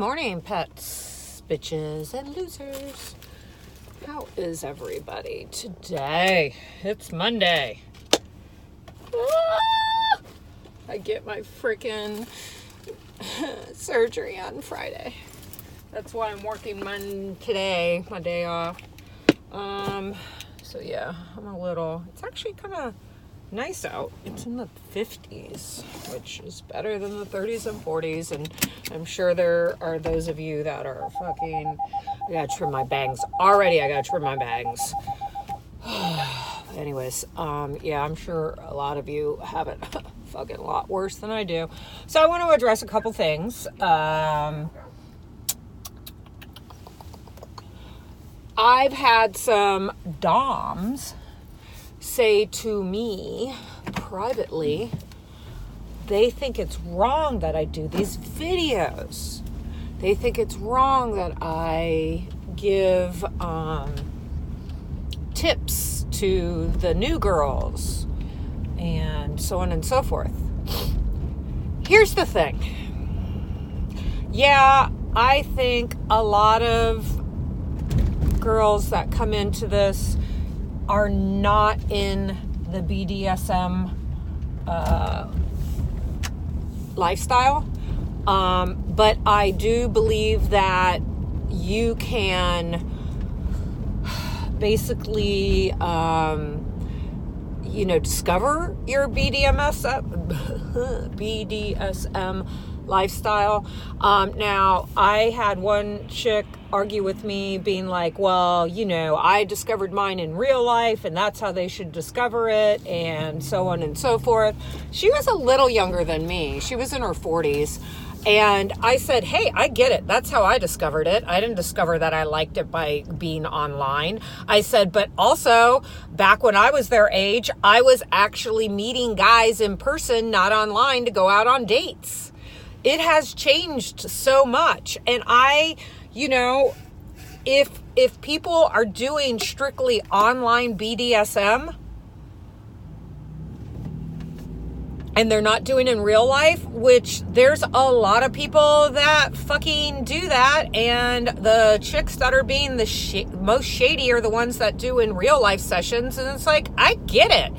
morning, pets, bitches, and losers. How is everybody today? It's Monday. I get my freaking surgery on Friday. That's why I'm working today, my day off. So yeah, it's actually kind of nice out. It's in the 50s, which is better than the 30s and 40s, and I'm sure there are those of you that are fucking, I gotta trim my bangs. Already I gotta trim my bangs. Anyways, yeah, I'm sure a lot of you have it fucking a lot worse than I do. So I want to address a couple things. I've had some DOMs say to me privately, they think it's wrong that I do these videos. They think it's wrong that I give tips to the new girls and so on and so forth. Here's the thing. Yeah, I think a lot of girls that come into this are not in the BDSM lifestyle. But I do believe that you can basically, discover your BDSM lifestyle. Now, I had one chick argue with me being like, well, I discovered mine in real life and that's how they should discover it and so on and so forth. She was a little younger than me. She was in her 40s. And I said, hey, I get it. That's how I discovered it. I didn't discover that I liked it by being online. I said, but also back when I was their age, I was actually meeting guys in person, not online, to go out on dates. It has changed so much. And if people are doing strictly online BDSM and they're not doing in real life, which there's a lot of people that fucking do that, and the chicks that are being the most shady are the ones that do in real life sessions, and it's like, I get it.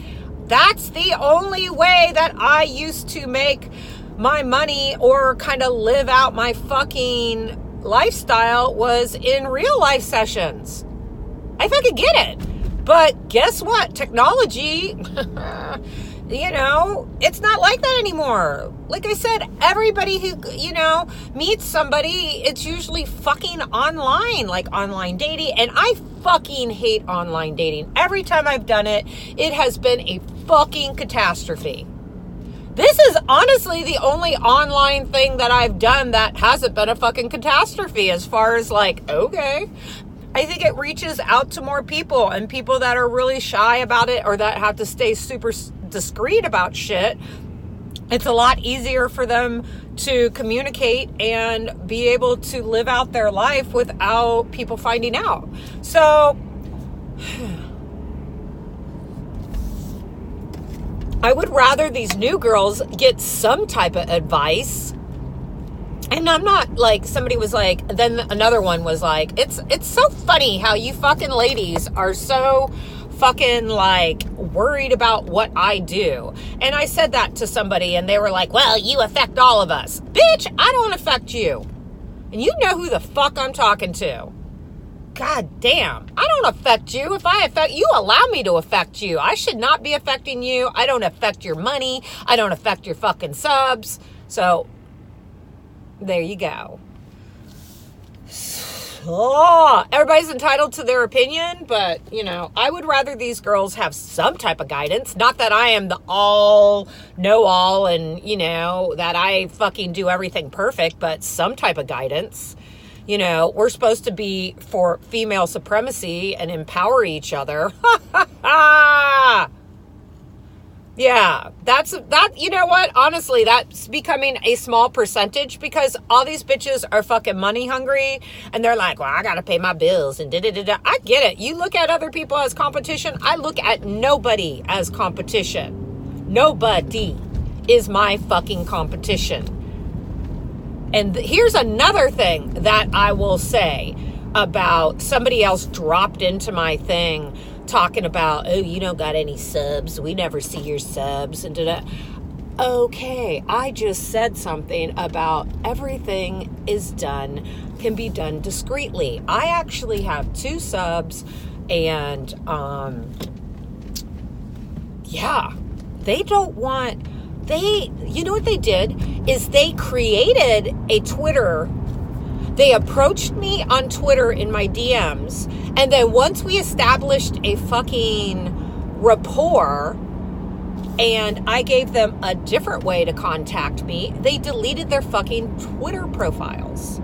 That's the only way that I used to make my money or kind of live out my fucking lifestyle was in real life sessions. I fucking get it. But guess what? Technology, it's not like that anymore. Like I said, everybody who, meets somebody, it's usually fucking online, like online dating. And I fucking hate online dating. Every time I've done it, it has been a fucking catastrophe. This is honestly the only online thing that I've done that hasn't been a fucking catastrophe as far as like, okay. I think it reaches out to more people, and people that are really shy about it or that have to stay super discreet about shit. It's a lot easier for them to communicate and be able to live out their life without people finding out. So I would rather these new girls get some type of advice. And I'm not like, somebody was like, then another one was like, it's so funny how you fucking ladies are so fucking like worried about what I do. And I said that to somebody and they were like, well, you affect all of us. Bitch, I don't affect you. And you know who the fuck I'm talking to. God damn, I don't affect you. If I affect you, allow me to affect you. I should not be affecting you. I don't affect your money. I don't affect your fucking subs. So there you go. Oh, everybody's entitled to their opinion, but, I would rather these girls have some type of guidance. Not that I am the know-all and, that I fucking do everything perfect, but some type of guidance. We're supposed to be for female supremacy and empower each other. Yeah, you know what? Honestly, that's becoming a small percentage because all these bitches are fucking money hungry and they're like, well, I gotta pay my bills and da-da-da-da. I get it. You look at other people as competition. I look at nobody as competition. Nobody is my fucking competition. And here's another thing that I will say about somebody else dropped into my thing talking about, oh, you don't got any subs. We never see your subs. And da-da. Okay, I just said something about everything can be done discreetly. I actually have 2 subs, and you know what they did is they created a Twitter. They approached me on Twitter in my DMs, and then once we established a fucking rapport and I gave them a different way to contact me, they deleted their fucking Twitter profiles.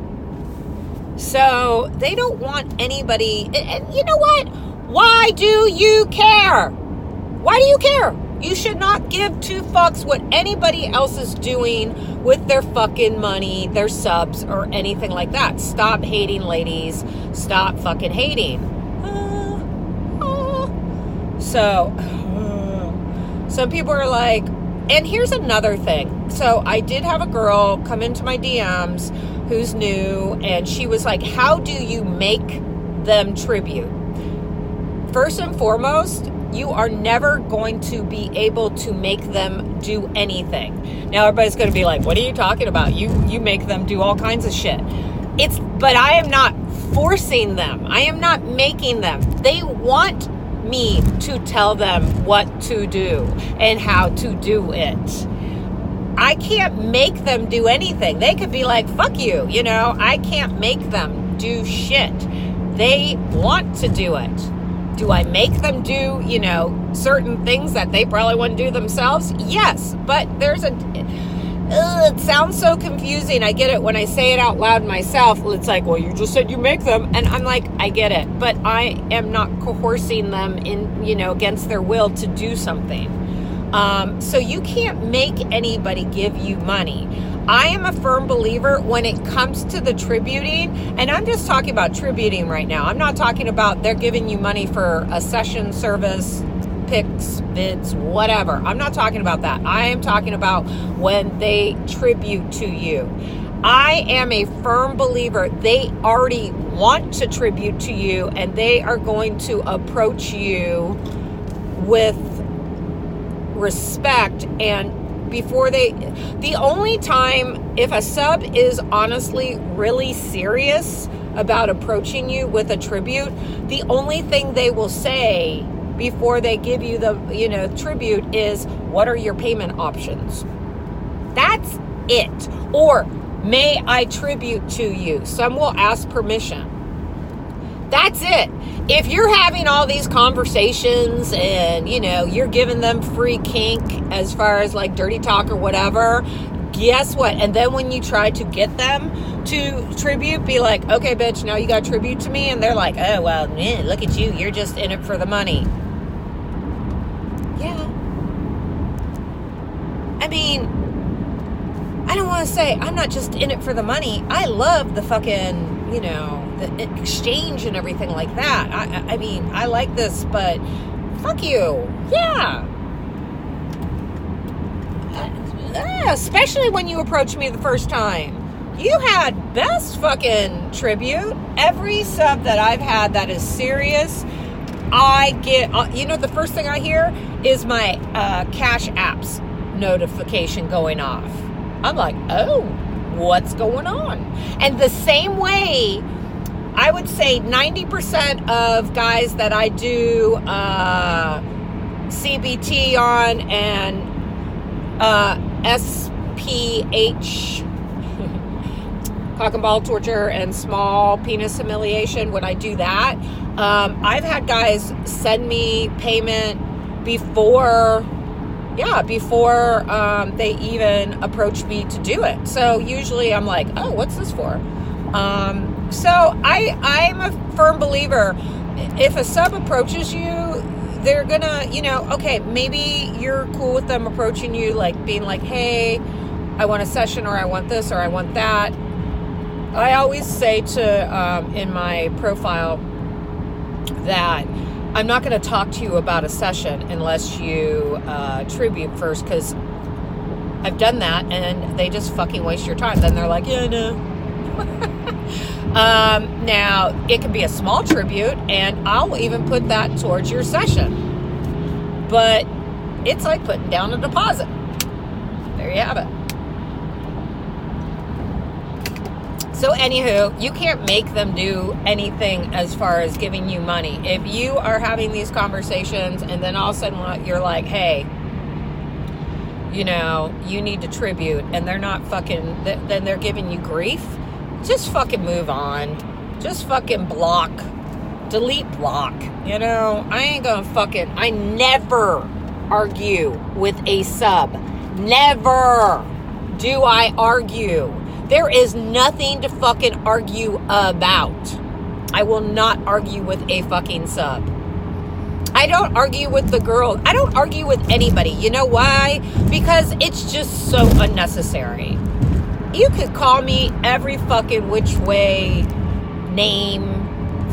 So they don't want anybody, and you know what? Why do you care? Why do you care? You should not give 2 fucks what anybody else is doing with their fucking money, their subs, or anything like that. Stop hating, ladies. Stop fucking hating. So, some people are like, and here's another thing. So I did have a girl come into my DMs who's new, and she was like, how do you make them tribute? First and foremost, you are never going to be able to make them do anything. Now everybody's going to be like, what are you talking about? You make them do all kinds of shit. But I am not forcing them. I am not making them. They want me to tell them what to do and how to do it. I can't make them do anything. They could be like, fuck you, I can't make them do shit. They want to do it. Do I make them do, certain things that they probably wouldn't do themselves? Yes, but it sounds so confusing. I get it when I say it out loud myself. It's like, well, you just said you make them. And I'm like, I get it. But I am not coercing them in, against their will to do something. So you can't make anybody give you money. I am a firm believer when it comes to the tributing, and I'm just talking about tributing right now. I'm not talking about they're giving you money for a session service, pics, bids, whatever. I'm not talking about that. I am talking about when they tribute to you. I am a firm believer they already want to tribute to you, and they are going to approach you with respect. And the only time, if a sub is honestly really serious about approaching you with a tribute, the only thing they will say before they give you the, tribute is, what are your payment options? That's it. Or, may I tribute to you? Some will ask permission. That's it. If you're having all these conversations and, you're giving them free kink as far as like dirty talk or whatever, guess what? And then when you try to get them to tribute, be like, okay, bitch, now you got to tribute to me. And they're like, oh, well, man, look at you. You're just in it for the money. Yeah. I mean, I don't want to say I'm not just in it for the money. I love the fucking, the exchange and everything like that. I mean, I like this, but fuck you. Yeah. Especially when you approached me the first time. You had best fucking tribute. Every sub that I've had that is serious, I get, the first thing I hear is my Cash Apps notification going off. I'm like, oh, what's going on? And the same way, I would say 90% of guys that I do CBT on and SPH, cock and ball torture and small penis humiliation, when I do that, I've had guys send me payment before they even approach me to do it. So usually I'm like, oh, what's this for? So I'm a firm believer. If a sub approaches you, they're gonna, okay, maybe you're cool with them approaching you, like being like, hey, I want a session, or I want this, or I want that. I always say to, in my profile, that I'm not going to talk to you about a session unless you tribute first, because I've done that, and they just fucking waste your time. Then they're like, yeah, no. Now, it can be a small tribute, and I'll even put that towards your session. But it's like putting down a deposit. There you have it. So anywho, you can't make them do anything as far as giving you money. If you are having these conversations and then all of a sudden you're like, hey, you know, you need to tribute, and they're not fucking, then they're giving you grief, just fucking move on. Just fucking block. Delete block. You know, I ain't gonna fucking, I never argue with a sub. Never do I argue. There is nothing to fucking argue about. I will not argue with a fucking sub. I don't argue with the girl. I don't argue with anybody. You know why? Because it's just so unnecessary. You could call me every fucking which way name.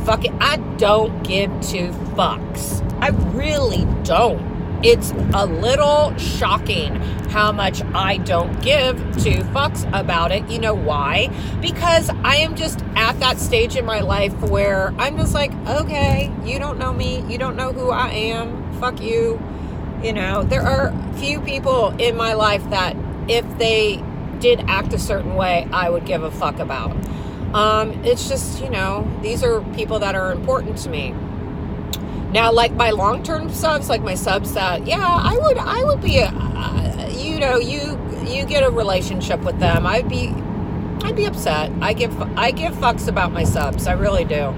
Fucking, I don't give two fucks. I really don't. It's a little shocking how much I don't give two fucks about it. You know why? Because I am just at that stage in my life where I'm just like, okay, you don't know me. You don't know who I am. Fuck you. You know, there are few people in my life that if they did act a certain way, I would give a fuck about. It's just, you know, these are people that are important to me. Now, like my long-term subs, like my subs that, yeah, I would be, you know, you get a relationship with them. I'd be upset. I give fucks about my subs. I really do.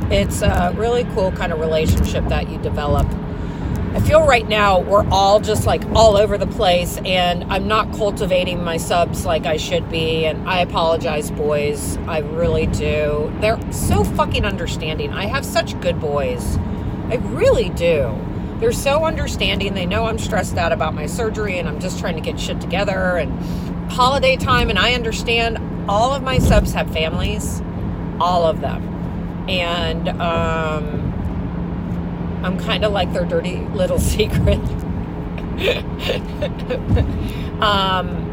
It's a really cool kind of relationship that you develop. I feel right now we're all just like all over the place, and I'm not cultivating my subs like I should be, and I apologize, boys. I really do. They're so fucking understanding. I have such good boys. I really do. They're so understanding. They know I'm stressed out about my surgery and I'm just trying to get shit together and holiday time, and I understand all of my subs have families. All of them. And I'm kind of like their dirty little secret.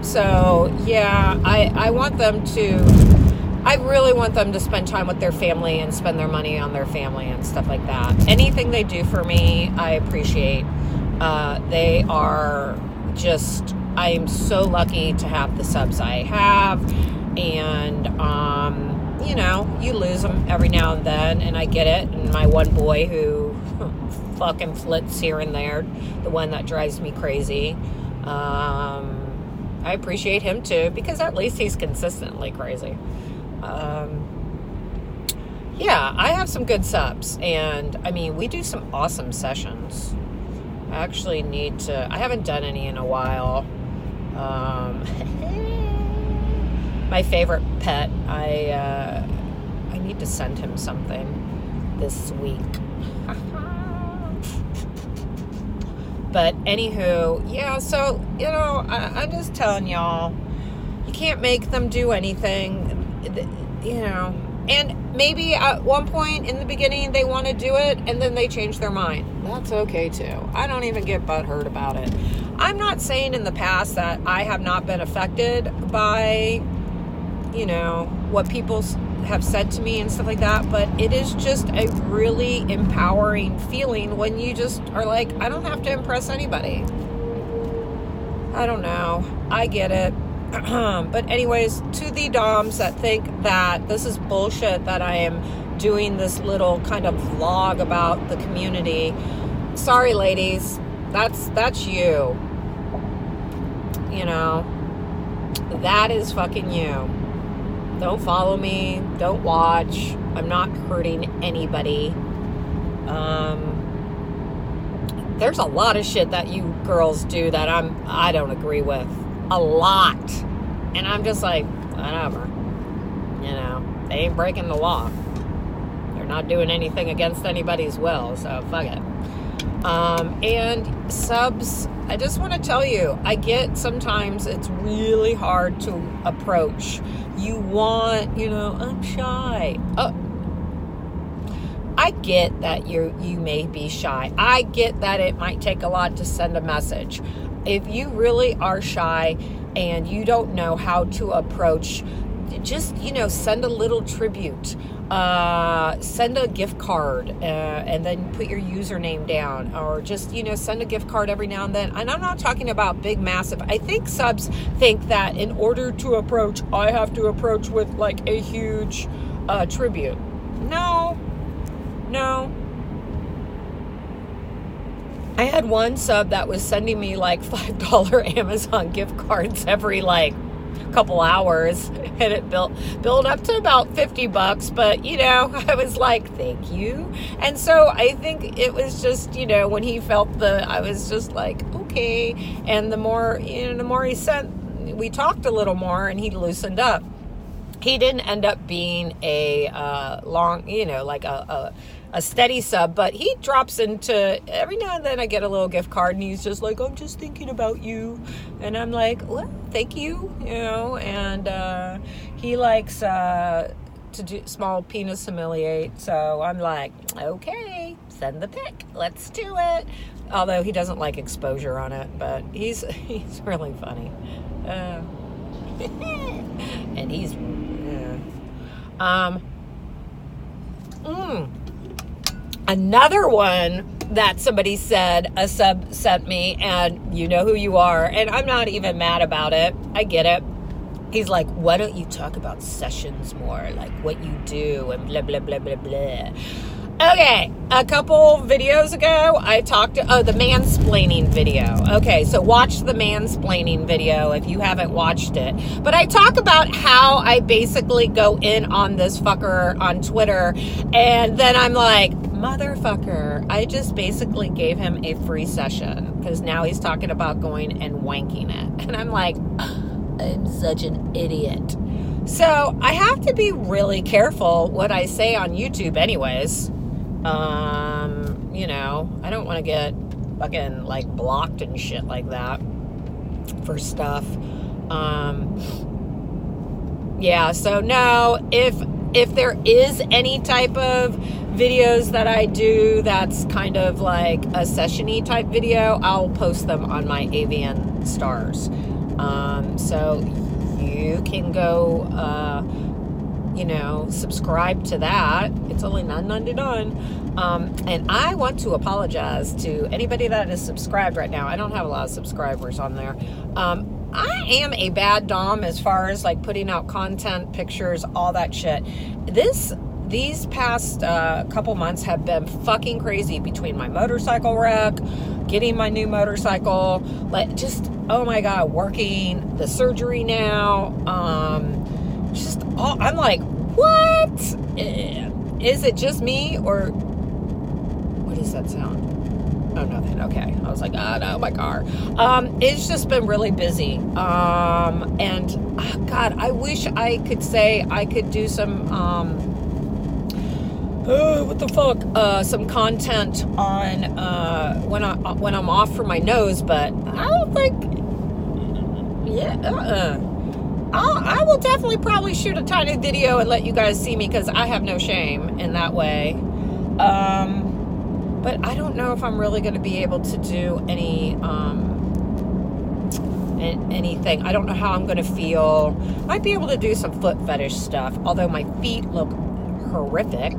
So yeah, I want them to, I really want them to spend time with their family and spend their money on their family and stuff like that. Anything they do for me, I appreciate. They are just, I am so lucky to have the subs I have. And, you know, you lose them every now and then, and I get it. And my one boy who fucking flits here and there, the one that drives me crazy, I appreciate him too, because at least he's consistently crazy. Yeah, I have some good subs, and I mean, we do some awesome sessions. I actually need to, I haven't done any in a while. My favorite pet, I need to send him something this week. But anywho, yeah, so, you know, I'm just telling y'all, you can't make them do anything, you know. And maybe at one point in the beginning they want to do it and then they change their mind. That's okay too. I don't even get butthurt about it. I'm not saying in the past that I have not been affected by, you know, what people have said to me and stuff like that, but it is just a really empowering feeling when you just are like, I don't have to impress anybody. I don't know. I get it. But anyways, to the doms that think that this is bullshit, that I am doing this little kind of vlog about the community, sorry ladies, that's you. You know, that is fucking you. Don't follow me, don't watch. I'm not hurting anybody. There's a lot of shit that you girls do that I don't agree with. A lot. And I'm just like, whatever. You know, they ain't breaking the law. They're not doing anything against anybody's will, so fuck it. And subs, I just want to tell you, I get sometimes it's really hard to approach. You want, you know, I'm shy. I get that you may be shy. I get that it might take a lot to send a message. if you really are shy and you don't know how to approach, just, send a little tribute. Send a gift card and then put your username down, or just, send a gift card every now and then. And I'm not talking about big, massive. I think subs think that in order to approach, I have to approach with like a huge tribute. No. I had one sub that was sending me like $5 Amazon gift cards every like couple hours, and it built up to about $50, but I was like, thank you. And so I think it was just, when he felt I was just like, okay. And the more he sent, we talked a little more and he loosened up. He didn't end up being a long, like a steady sub, but he drops into, every now and then I get a little gift card and he's just like, I'm just thinking about you. And I'm like, well, thank you, and he likes to do small penis humiliate. So I'm like, okay, send the pic. Let's do it. Although he doesn't like exposure on it, but he's really funny. And he's, another one that somebody said, a sub sent me, and you know who you are, and I'm not even mad about it. I get it. He's like, why don't you talk about sessions more, like what you do and blah, blah, blah, blah, blah. Okay, a couple videos ago, I talked to, the mansplaining video. Okay, so watch the mansplaining video if you haven't watched it. But I talk about how I basically go in on this fucker on Twitter, and then I'm like, motherfucker, I just basically gave him a free session, because now he's talking about going and wanking it. And I'm like, I'm such an idiot. So I have to be really careful what I say on YouTube anyways. I don't want to get fucking like blocked and shit like that for stuff. Yeah, so no, if there is any type of videos that I do that's kind of like a session-y type video, I'll post them on my Avian Stars. So you can go, subscribe to that. It's only $9.99. And I want to apologize to anybody that is subscribed right now. I don't have a lot of subscribers on there. I am a bad dom as far as like putting out content, pictures, all that shit. These past couple months have been fucking crazy between my motorcycle wreck, getting my new motorcycle, like just, oh my God, working, the surgery now. I'm like, what? Is it just me, or what does that sound? Oh, nothing. Okay. I was like, oh no, my car. It's just been really busy. And God, I wish I could say I could do some, some content on, when I'm off from my nose, but I don't think, I will definitely probably shoot a tiny video and let you guys see me, because I have no shame in that way. But I don't know if I'm really going to be able to do anything. I don't know how I'm going to feel. Might be able to do some foot fetish stuff, although my feet look horrific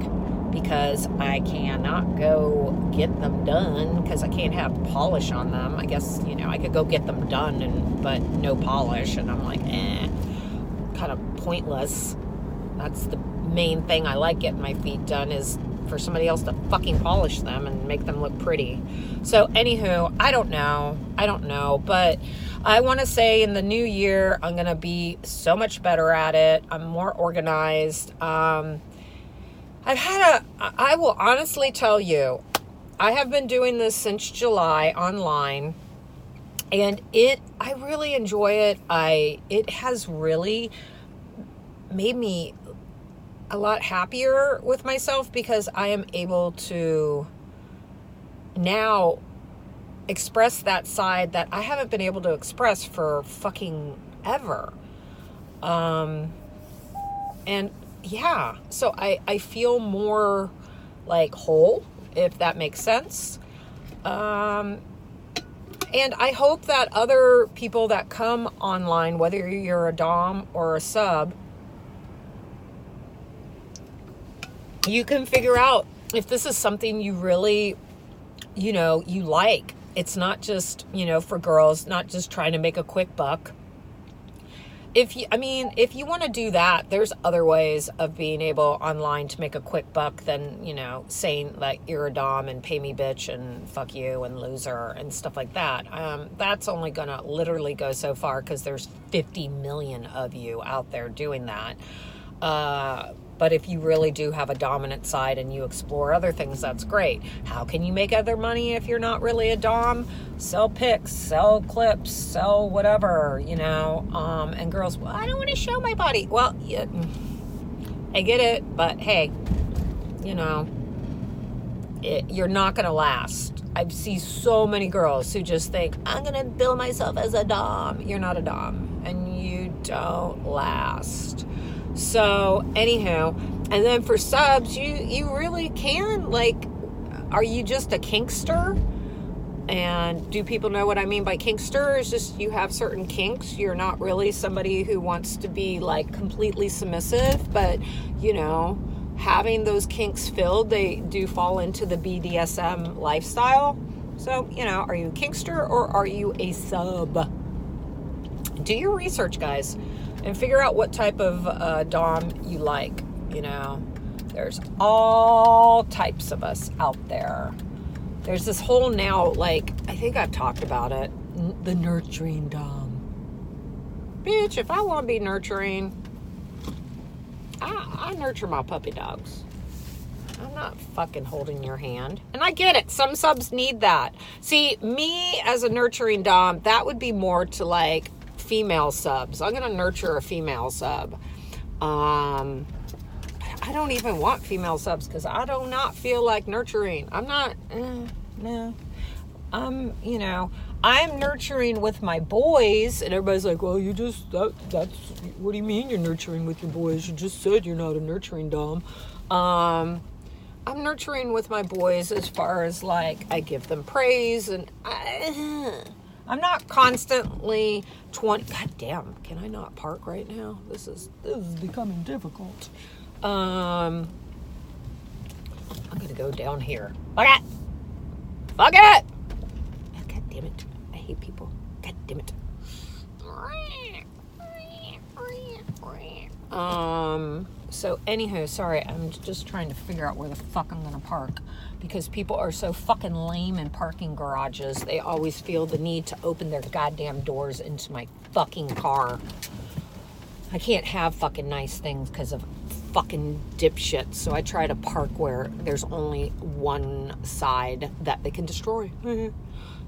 because I cannot go get them done because I can't have polish on them. I guess, I could go get them done, but no polish, and I'm like, kind of pointless. That's the main thing I like getting my feet done, is for somebody else to fucking polish them and make them look pretty. So anywho, I don't know, but I want to say in the new year, I'm going to be so much better at it. I'm more organized. I will honestly tell you, I have been doing this since July online, and I really enjoy it. It has really made me a lot happier with myself, because I am able to now express that side that I haven't been able to express for fucking ever. And yeah, so I feel more like whole, if that makes sense. And And I hope that other people that come online, whether you're a dom or a sub, you can figure out if this is something you really, you know, you like. It's not just, you know, for girls, not just trying to make a quick buck. If you want to do that, there's other ways of being able online to make a quick buck than, you know, saying like you're a dom and pay me bitch and fuck you and loser and stuff like that. That's only going to literally go so far because there's 50 million of you out there doing that. But if you really do have a dominant side and you explore other things, that's great. How can you make other money if you're not really a dom? Sell pics, sell clips, sell whatever, you know. And girls, well, I don't want to show my body. Well, yeah, I get it, but hey, you know, you're not going to last. I see so many girls who just think, I'm going to bill myself as a dom. You're not a dom, and you don't last. So, anywho, and then for subs, you really can, like, are you just a kinkster? And do people know what I mean by kinkster? It's just you have certain kinks. You're not really somebody who wants to be, like, completely submissive, but, you know, having those kinks filled, they do fall into the BDSM lifestyle. So, you know, are you a kinkster or are you a sub? Do your research, guys. And figure out what type of dom you like, you know. There's all types of us out there. There's this whole now, like, I think I've talked about it, the nurturing dom. Bitch, if I want to be nurturing, I nurture my puppy dogs. I'm not fucking holding your hand. And I get it. Some subs need that. See, me as a nurturing dom, that would be more to, like, female subs. I'm going to nurture a female sub. I don't even want female subs because I do not feel like nurturing. I'm not, no. You know, I'm nurturing with my boys, and everybody's like, well, that's, what do you mean you're nurturing with your boys? You just said you're not a nurturing dom. I'm nurturing with my boys as far as, like, I give them praise, and I'm not constantly 20. God damn, can I not park right now? This is becoming difficult. I'm gonna go down here. Fuck it! Fuck it! God damn it. I hate people. God damn it. So anywho, sorry, I'm just trying to figure out where the fuck I'm gonna park because people are so fucking lame in parking garages. They always feel the need to open their goddamn doors into my fucking car. I can't have fucking nice things because of fucking dipshits. So I try to park where there's only one side that they can destroy.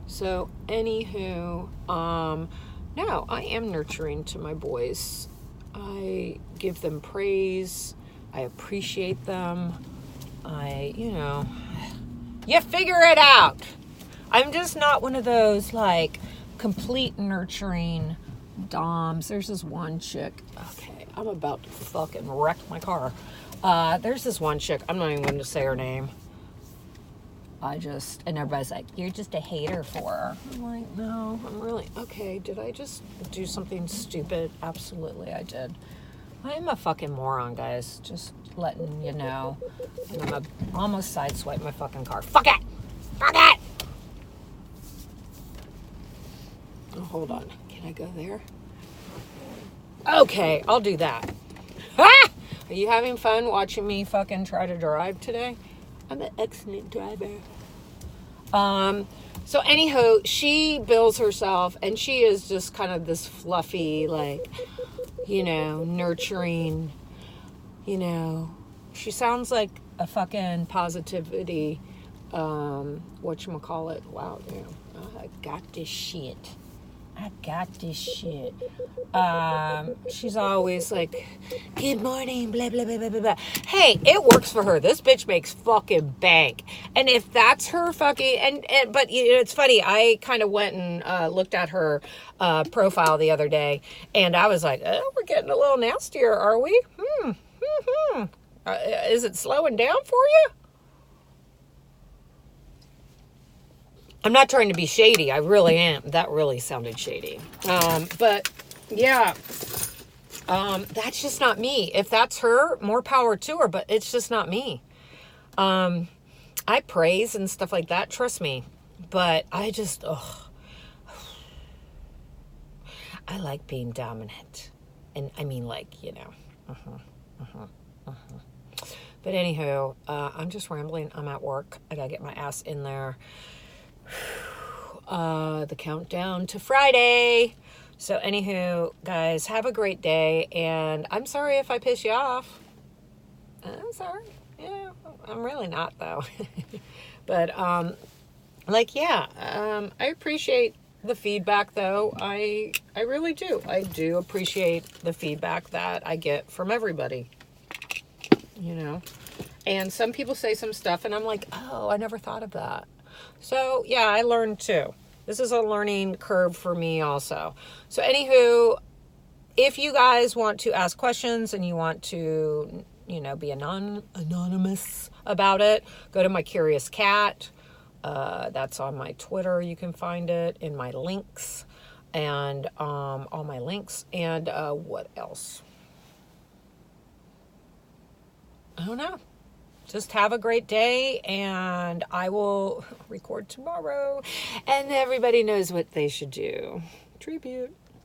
So anywho, no, I am nurturing to my boys. I give them praise. I appreciate them. You figure it out. I'm just not one of those, like, complete nurturing doms. There's this one chick. Okay, I'm about to fucking wreck my car. There's this one chick. I'm not even going to say her name. And everybody's like, you're just a hater for her. I'm like, no, I'm really, okay, did I just do something stupid? Absolutely, I did. I am a fucking moron, guys. Just letting you know. And I'm almost sideswipe my fucking car. Fuck it! Fuck it! Oh, hold on. Can I go there? Okay, I'll do that. Ah! Are you having fun watching me fucking try to drive today? I'm an excellent driver. So anyhow, she bills herself, and she is just kind of this fluffy, like, you know, nurturing, you know. She sounds like a fucking positivity, whatchamacallit. Wow, damn. I got this shit. She's always like, good morning, blah, blah, blah, blah, blah, blah. Hey, it works for her. This bitch makes fucking bank. And if that's her fucking, but you know, it's funny. I kind of went and looked at her profile the other day, and I was like, oh, we're getting a little nastier, are we? Is it slowing down for you? I'm not trying to be shady. I really am. That really sounded shady. But yeah, that's just not me. If that's her, more power to her, but it's just not me. I praise and stuff like that. Trust me. But I just, I like being dominant. And I mean, like, you know. But anywho, I'm just rambling. I'm at work. I gotta get my ass in there. The countdown to Friday. So anywho, guys, have a great day. And I'm sorry if I piss you off. I'm sorry. Yeah, I'm really not, though. But, I appreciate the feedback, though. I really do. I do appreciate the feedback that I get from everybody, you know. And some people say some stuff, and I'm like, oh, I never thought of that. So, yeah, I learned, too. This is a learning curve for me also. So, anywho, if you guys want to ask questions and you want to, you know, be anonymous about it, go to my Curious Cat. That's on my Twitter. You can find it in my links and all my links. And what else? I don't know. Just have a great day, and I will record tomorrow. And everybody knows what they should do. Tribute.